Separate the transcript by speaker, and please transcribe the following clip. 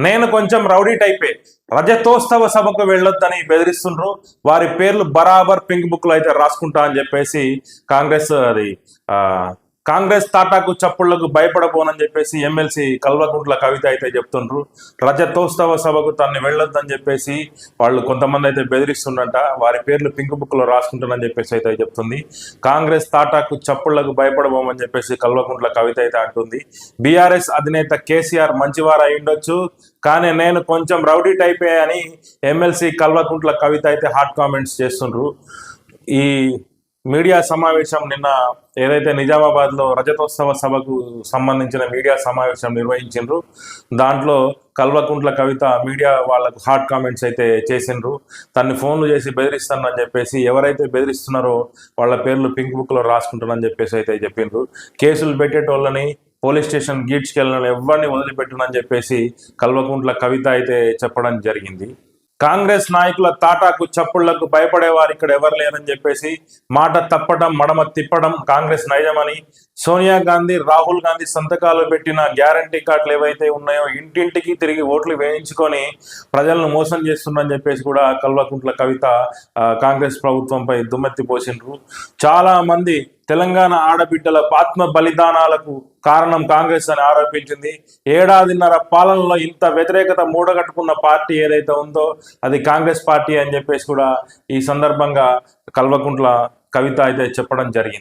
Speaker 1: నేను కొంచెం రౌడీ టైపే, రజతోత్సవ సభకు వెళ్ళొద్దని బెదిరిస్తుండ్రు, వారి పేర్లు బరాబర్ పింక్ బుక్ లో అయితే రాసుకుంటా అని చెప్పేసి కాంగ్రెస్ తాటాకు చప్పుళ్లకు భయపడబోనని చెప్పేసి ఎమ్మెల్సీ కల్వకుంట్ల కవిత అయితే చెప్తుండ్రు. రజతోత్సవ సభకు తన్ని వెళ్ళొద్దని చెప్పేసి వాళ్ళు కొంతమంది అయితే బెదిరిస్తుండంట, వారి పేర్లు పింక్ బుక్ లో రాసుకుంటానని చెప్పేసి అయితే చెప్తుంది. కాంగ్రెస్ తాటాకు చప్పుళ్లకు భయపడబోమని చెప్పేసి కల్వకుంట్ల కవిత అయితే అంటుంది. బీఆర్ఎస్ అధినేత కేసీఆర్ మంచివారు అయి ఉండొచ్చు, కానీ నేను కొంచెం రౌడీ టైపే అని ఎమ్మెల్సీ కల్వకుంట్ల కవిత అయితే హాట్ కామెంట్స్ చేస్తుండ్రు. ఈ మీడియా సమావేశం నిన్న ఏదైతే నిజామాబాద్ లో రజతోత్సవ సభకు సంబంధించిన మీడియా సమావేశం నిర్వహించిండ్రు, దాంట్లో కల్వకుంట్ల కవిత మీడియా వాళ్ళకు హాట్ కామెంట్స్ అయితే చేసిండ్రు. తన్ని ఫోన్లు చేసి బెదిరిస్తానని చెప్పేసి, ఎవరైతే బెదిరిస్తున్నారో వాళ్ళ పేర్లు పింక్ బుక్ లో రాసుకుంటానని చెప్పేసి అయితే చెప్పిండ్రు. కేసులు పెట్టేటోళ్ళని, పోలీస్ స్టేషన్ గీడ్చుకెళ్ళని ఎవరిని వదిలిపెట్టునని చెప్పేసి కల్వకుంట్ల కవిత అయితే చెప్పడం జరిగింది. కాంగ్రెస్ నాయకుల తాటాకు చప్పుళ్లకు భయపడేవారు ఇక్కడ ఎవరు లేరని చెప్పేసి, మాట తప్పడం మడమ తిప్పడం కాంగ్రెస్ నైజమని, సోనియా గాంధీ రాహుల్ గాంధీ సంతకాలు పెట్టిన గ్యారంటీ కార్డులు ఏవైతే ఉన్నాయో ఇంటింటికి తిరిగి ఓట్లు వేయించుకొని ప్రజలను మోసం చేస్తుందని చెప్పేసి కూడా కల్వకుంట్ల కవిత కాంగ్రెస్ ప్రభుత్వంపై దుమ్మెత్తి పోసిండ్రు. చాలా మంది తెలంగాణ ఆడబిడ్డల ఆత్మ బలిదానాలకు కారణం కాంగ్రెస్ అని ఆరోపించింది. ఏడాదిన్నర పాలనలో ఇంత వ్యతిరేకత మూడగట్టుకున్న పార్టీ ఏదైతే ఉందో అది కాంగ్రెస్ పార్టీ అని చెప్పేసి కూడా ఈ సందర్భంగా కల్వకుంట్ల కవిత అయితే చెప్పడం జరిగింది.